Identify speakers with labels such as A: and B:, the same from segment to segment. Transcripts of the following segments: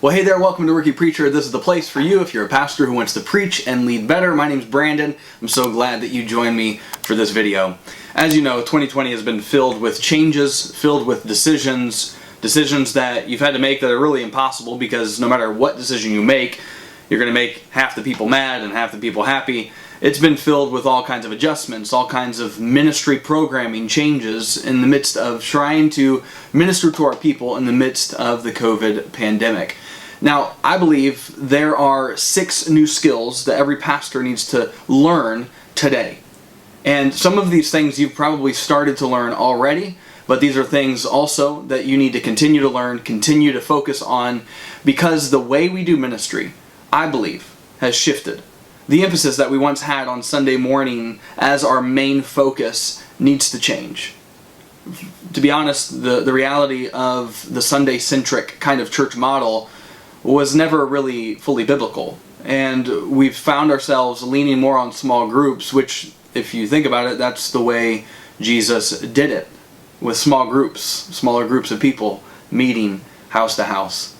A: Well, hey there, welcome to Rookie Preacher. This is the place for you if you're a pastor who wants to preach and lead better. My name's Brandon. I'm so glad that you joined me for this video. As you know, 2020 has been filled with changes, filled with decisions that you've had to make that are really impossible because no matter what decision you make, you're going to make half the people mad and half the people happy. It's been filled with all kinds of adjustments, all kinds of ministry programming changes in the midst of trying to minister to our people in the midst of the COVID pandemic. Now, I believe there are 6 new skills that every pastor needs to learn today. And some of these things you've probably started to learn already, but these are things also that you need to continue to learn, continue to focus on, because the way we do ministry, I believe, has shifted. The emphasis that we once had on Sunday morning as our main focus needs to change. To be honest, the reality of the Sunday-centric kind of church model was never really fully biblical. And we've found ourselves leaning more on small groups, which, if you think about it, that's the way Jesus did it. With small groups, smaller groups of people meeting house to house.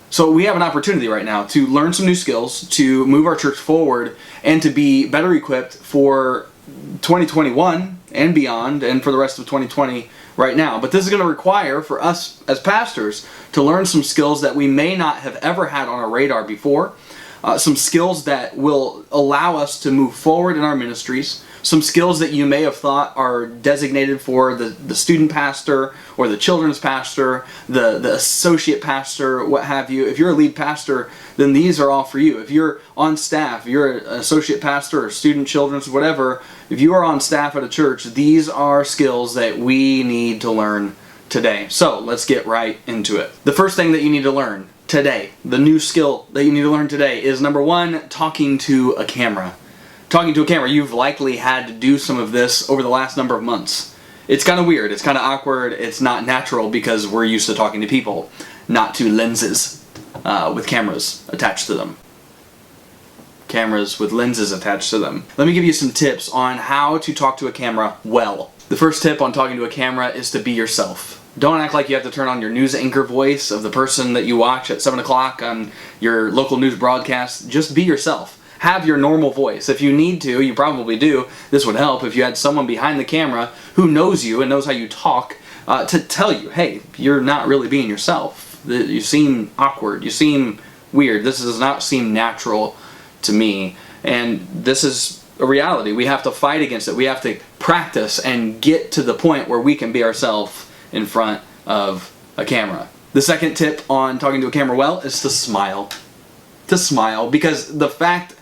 A: So we have an opportunity right now to learn some new skills, to move our church forward, and to be better equipped for 2021 and beyond, and for the rest of 2020 right now. But this is going to require for us as pastors to learn some skills that we may not have ever had on our radar before, some skills that will allow us to move forward in our ministries, some skills that you may have thought are designated for the student pastor or the children's pastor, the associate pastor, what have you. If you're a lead pastor, then these are all for you. If you're on staff, you're an associate pastor or student, children's, whatever, if you are on staff at a church, these are skills that we need to learn today. So let's get right into it. The first thing that you need to learn today, the new skill that you need to learn today, is number 1, talking to a camera. Talking to a camera. You've likely had to do some of this over the last number of months. It's kind of weird, it's kind of awkward, it's not natural because we're used to talking to people, not to lenses with cameras attached to them. Cameras with lenses attached to them. Let me give you some tips on how to talk to a camera well. The first tip on talking to a camera is to be yourself. Don't act like you have to turn on your news anchor voice of the person that you watch at 7 o'clock on your local news broadcast. Just be yourself. Have your normal voice. If you need to, you probably do. This would help if you had someone behind the camera who knows you and knows how you talk to tell you, hey, you're not really being yourself. You seem awkward. You seem weird. This does not seem natural to me. And this is a reality. We have to fight against it. We have to practice and get to the point where we can be ourselves in front of a camera. The second tip on talking to a camera well is to smile. To smile, because the fact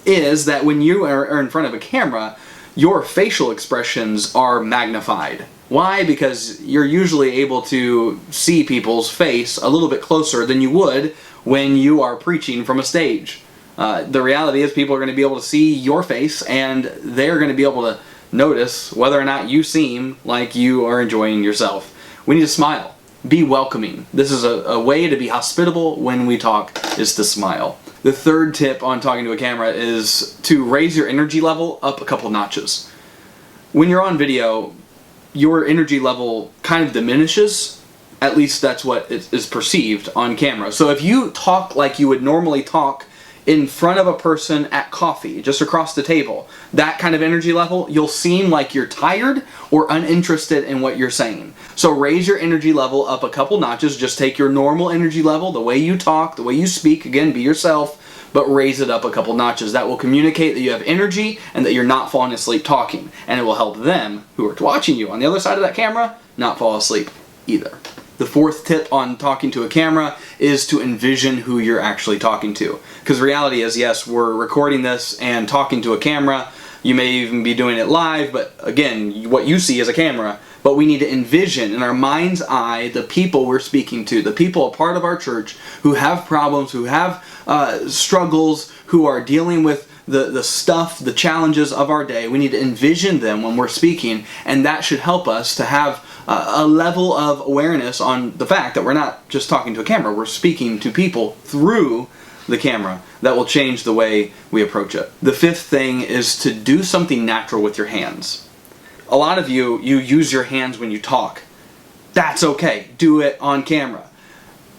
A: is that when you are in front of a camera, your facial expressions are magnified. Why? Because you're usually able to see people's face a little bit closer than you would when you are preaching from a stage. The reality is people are going to be able to see your face and they're going to be able to notice whether or not you seem like you are enjoying yourself. We need to smile. Be welcoming. This is a way to be hospitable when we talk, is to smile. The third tip on talking to a camera is to raise your energy level up a couple notches. When you're on video, your energy level kind of diminishes. At least that's what is perceived on camera. So if you talk like you would normally talk in front of a person at coffee, just across the table, that kind of energy level, you'll seem like you're tired or uninterested in what you're saying. So raise your energy level up a couple notches. Just take your normal energy level, the way you talk, the way you speak, again, be yourself, but raise it up a couple notches. That will communicate that you have energy and that you're not falling asleep talking. And it will help them who are watching you on the other side of that camera not fall asleep either. The fourth tip on talking to a camera is to envision who you're actually talking to. Because the reality is, yes, we're recording this and talking to a camera. You may even be doing it live, but again, what you see is a camera. But we need to envision in our mind's eye the people we're speaking to, the people a part of our church who have problems, who have struggles, who are dealing with the stuff, the challenges of our day. We need to envision them when we're speaking, and that should help us to have a level of awareness on the fact that we're not just talking to a camera, we're speaking to people through the camera. That will change the way we approach it. The fifth thing is to do something natural with your hands. A lot of you use your hands when you talk. That's okay. Do it on camera.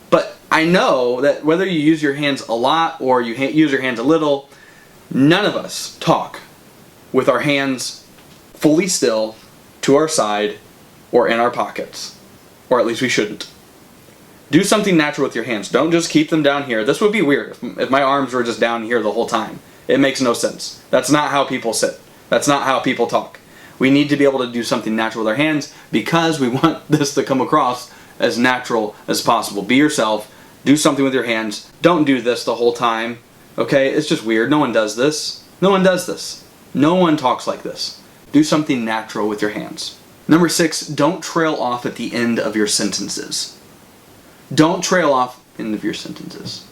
A: But I know that whether you use your hands a lot or you use your hands a little, none of us talk with our hands fully still, to our side, or in our pockets. Or at least we shouldn't. Do something natural with your hands. Don't just keep them down here. This would be weird if my arms were just down here the whole time. It makes no sense. That's not how people sit. That's not how people talk. We need to be able to do something natural with our hands because we want this to come across as natural as possible. Be yourself. Do something with your hands. Don't do this the whole time. Okay? It's just weird. No one does this. No one does this. No one talks like this. Do something natural with your hands. Number 6, don't trail off at the end of your sentences. Don't trail off at the end of your sentences.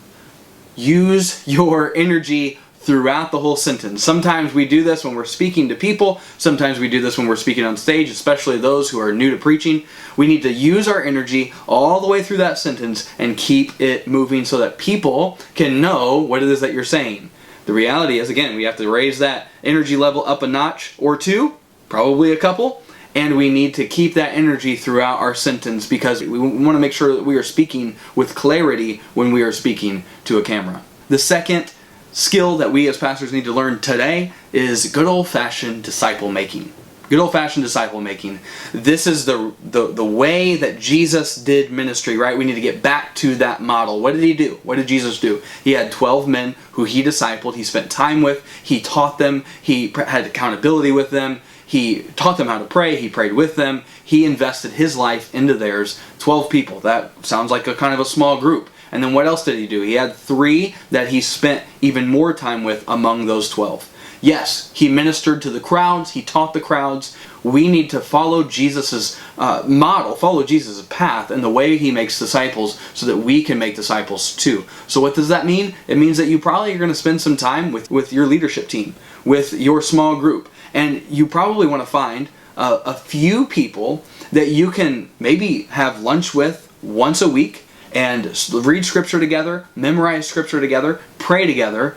A: Use your energy throughout the whole sentence. Sometimes we do this when we're speaking to people. Sometimes we do this when we're speaking on stage, especially those who are new to preaching. We need to use our energy all the way through that sentence and keep it moving so that people can know what it is that you're saying. The reality is, again, we have to raise that energy level up a notch or two, probably a couple, and we need to keep that energy throughout our sentence because we want to make sure that we are speaking with clarity when we are speaking to a camera. The second skill that we as pastors need to learn today is good old-fashioned disciple making. Good old-fashioned disciple making. This is the way that Jesus did ministry, right? We need to get back to that model. What did he do? What did Jesus do? He had 12 men who he discipled, he spent time with, he taught them, he had accountability with them, he taught them how to pray, he prayed with them, he invested his life into theirs. 12 people. That sounds like a kind of a small group. And then what else did he do? He had 3 that he spent even more time with among those 12. Yes, he ministered to the crowds, he taught the crowds. We need to follow Jesus' model, follow Jesus' path and the way he makes disciples so that we can make disciples too. So what does that mean? It means that you probably are going to spend some time with your leadership team, with your small group. And you probably want to find a few people that you can maybe have lunch with once a week and read scripture together, memorize scripture together, pray together,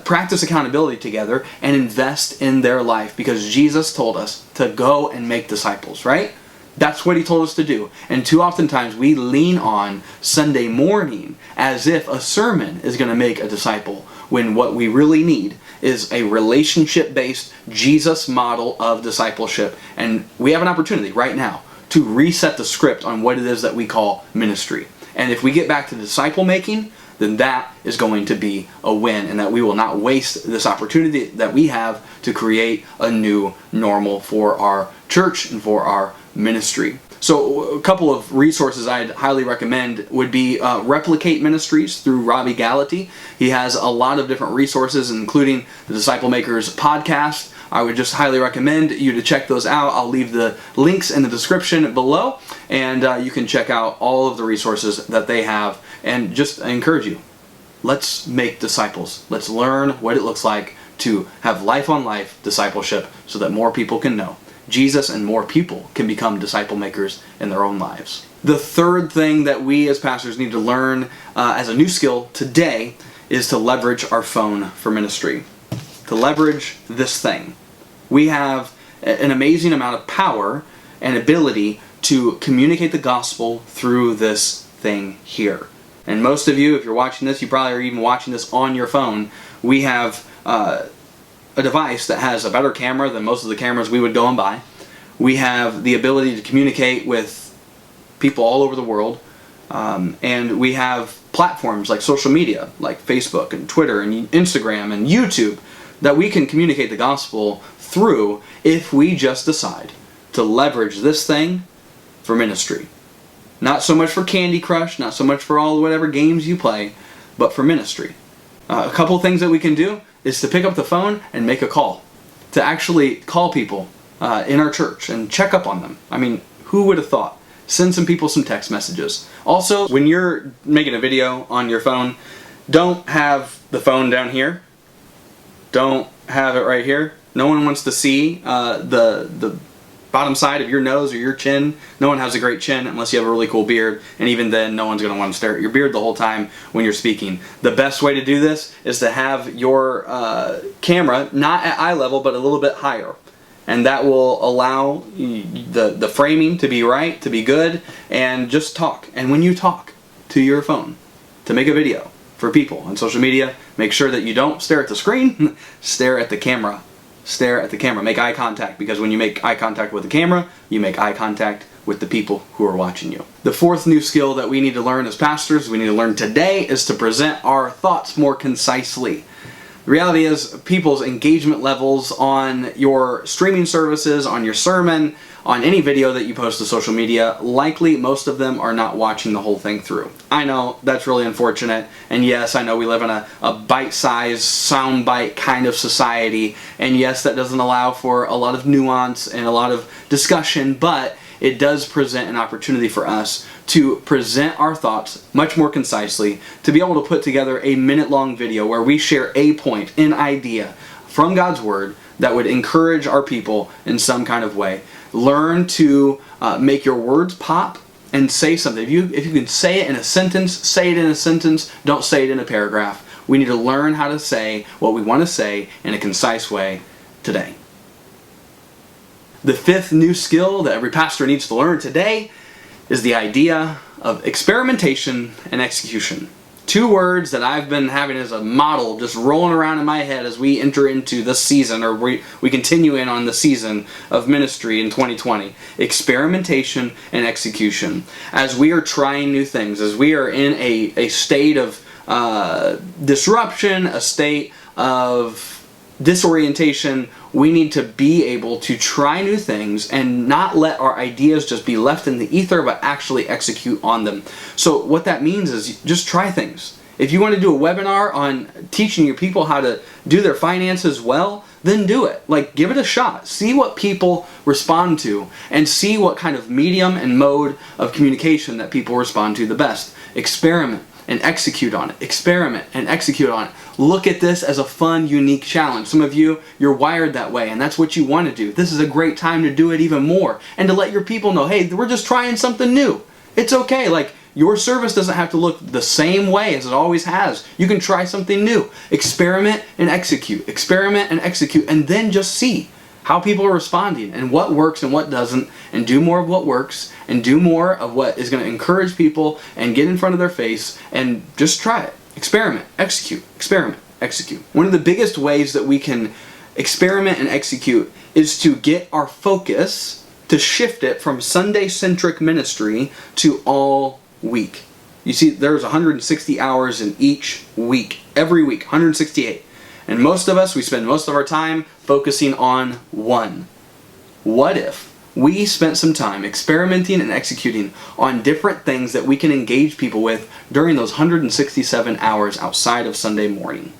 A: practice accountability together, and invest in their life because Jesus told us to go and make disciples, right? That's what he told us to do. And too oftentimes we lean on Sunday morning as if a sermon is going to make a disciple when what we really need is a relationship-based Jesus model of discipleship. And we have an opportunity right now to reset the script on what it is that we call ministry. And if we get back to disciple making, then that is going to be a win and that we will not waste this opportunity that we have to create a new normal for our church and for our ministry. So a couple of resources I'd highly recommend would be Replicate Ministries through Robbie Gallaty. He has a lot of different resources, including the Disciple Makers podcast. I would just highly recommend you to check those out. I'll leave the links in the description below, and you can check out all of the resources that they have. And just encourage you, let's make disciples. Let's learn what it looks like to have life-on-life discipleship so that more people can know Jesus and more people can become disciple makers in their own lives. The third thing that we as pastors need to learn as a new skill today is to leverage our phone for ministry. To leverage this thing. We have an amazing amount of power and ability to communicate the gospel through this thing here. And most of you, if you're watching this, you probably are even watching this on your phone. We have a device that has a better camera than most of the cameras we would go and buy. We have the ability to communicate with people all over the world. And we have platforms like social media, like Facebook and Twitter and Instagram and YouTube, that we can communicate the gospel through if we just decide to leverage this thing for ministry. Not so much for Candy Crush, not so much for all whatever games you play, but for ministry. A couple things that we can do is to pick up the phone and make a call. To actually call people in our church and check up on them. I mean, who would have thought? Send some people some text messages. Also, when you're making a video on your phone, don't have the phone down here. Don't have it right here. No one wants to see the bottom side of your nose or your chin. No one has a great chin unless you have a really cool beard, and even then no one's going to want to stare at your beard the whole time when you're speaking. The best way to do this is to have your camera not at eye level but a little bit higher, and that will allow the framing to be right, to be good, and just talk. And when you talk to your phone, to make a video for people on social media, make sure that you don't stare at the screen, stare at the camera. Stare at the camera. Make eye contact, because when you make eye contact with the camera, you make eye contact with the people who are watching you. The fourth new skill that we need to learn as pastors, we need to learn today, is to present our thoughts more concisely. The reality is, people's engagement levels on your streaming services, on your sermon, on any video that you post to social media, likely most of them are not watching the whole thing through. I know that's really unfortunate, and yes, I know we live in a bite-sized, soundbite kind of society, and yes, that doesn't allow for a lot of nuance and a lot of discussion, but it does present an opportunity for us to present our thoughts much more concisely, to be able to put together a minute-long video where we share a point, an idea from God's Word that would encourage our people in some kind of way. Learn to make your words pop and say something. If you can say it in a sentence, say it in a sentence. Don't say it in a paragraph. We need to learn how to say what we want to say in a concise way today. The fifth new skill that every pastor needs to learn today is the idea of experimentation and execution. Two words that I've been having as a model just rolling around in my head as we enter into this season, or we continue in on the season of ministry in 2020. Experimentation and execution. As we are trying new things, as we are in a state of disruption, a state of disorientation, we need to be able to try new things and not let our ideas just be left in the ether, but actually execute on them. So what that means is just try things. If you want to do a webinar on teaching your people how to do their finances well, then do it. Like, give it a shot. See what people respond to, and see what kind of medium and mode of communication that people respond to the best. Experiment and execute on it. Experiment and execute on it. Look at this as a fun, unique challenge. Some of you, you're wired that way, and that's what you want to do. This is a great time to do it even more, and to let your people know, hey, we're just trying something new. It's okay. Like, your service doesn't have to look the same way as it always has. You can try something new. Experiment and execute. Experiment and execute, and then just see how people are responding and what works and what doesn't, and do more of what works and do more of what is going to encourage people and get in front of their face, and just try it. Experiment, execute, experiment, execute. One of the biggest ways that we can experiment and execute is to get our focus, to shift it from Sunday-centric ministry to all week. You see, there's 160 hours in each week, every week, 168. And most of us, we spend most of our time focusing on one. What if we spent some time experimenting and executing on different things that we can engage people with during those 167 hours outside of Sunday morning?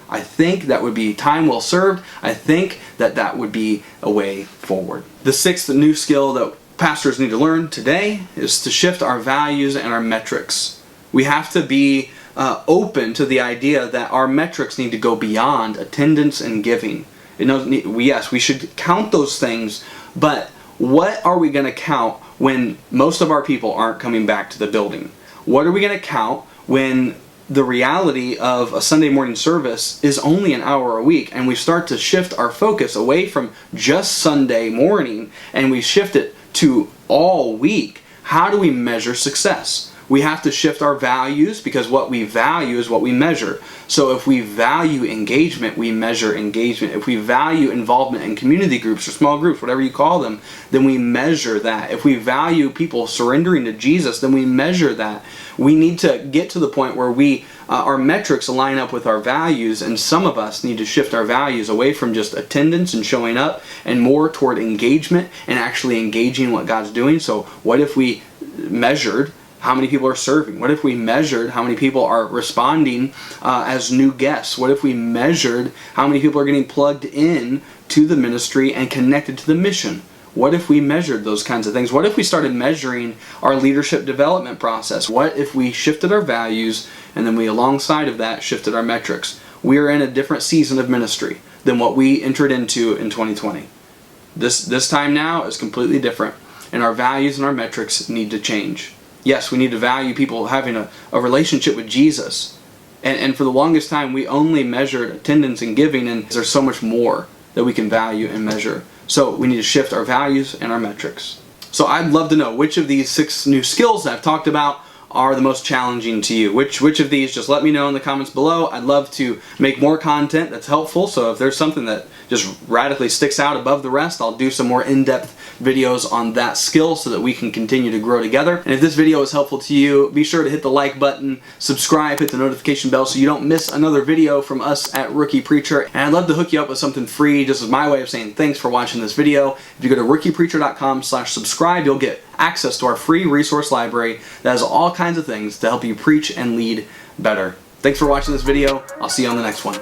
A: I think that would be time well served. I think that that would be a way forward. The sixth new skill that pastors need to learn today is to shift our values and our metrics. We have to be open to the idea that our metrics need to go beyond attendance and giving. Yes, we should count those things, but what are we going to count when most of our people aren't coming back to the building? What are we going to count when the reality of a Sunday morning service is only an hour a week, and we start to shift our focus away from just Sunday morning and we shift it to all week? How do we measure success? We have to shift our values, because what we value is what we measure. So if we value engagement, we measure engagement. If we value involvement in community groups or small groups, whatever you call them, then we measure that. If we value people surrendering to Jesus, then we measure that. We need to get to the point where our metrics line up with our values, and some of us need to shift our values away from just attendance and showing up and more toward engagement and actually engaging what God's doing. So what if we measured how many people are serving? What if we measured how many people are responding as new guests? What if we measured how many people are getting plugged in to the ministry and connected to the mission? What if we measured those kinds of things? What if we started measuring our leadership development process? What if we shifted our values and then we, alongside of that, shifted our metrics? We are in a different season of ministry than what we entered into in 2020. This time now is completely different, and our values and our metrics need to change. Yes, we need to value people having a relationship with Jesus. And for the longest time, we only measured attendance and giving, and there's so much more that we can value and measure. So we need to shift our values and our metrics. So I'd love to know which of these 6 new skills that I've talked about are the most challenging to you? Which of these, just let me know in the comments below. I'd love to make more content that's helpful, so if there's something that just radically sticks out above the rest, I'll do some more in-depth videos on that skill so that we can continue to grow together. And if this video is helpful to you, be sure to hit the like button, subscribe, hit the notification bell so you don't miss another video from us at Rookie Preacher. And I'd love to hook you up with something free, just as my way of saying thanks for watching this video. If you go to rookiepreacher.com/subscribe, you'll get access to our free resource library that has all kinds of things to help you preach and lead better. Thanks for watching this video. I'll see you on the next one.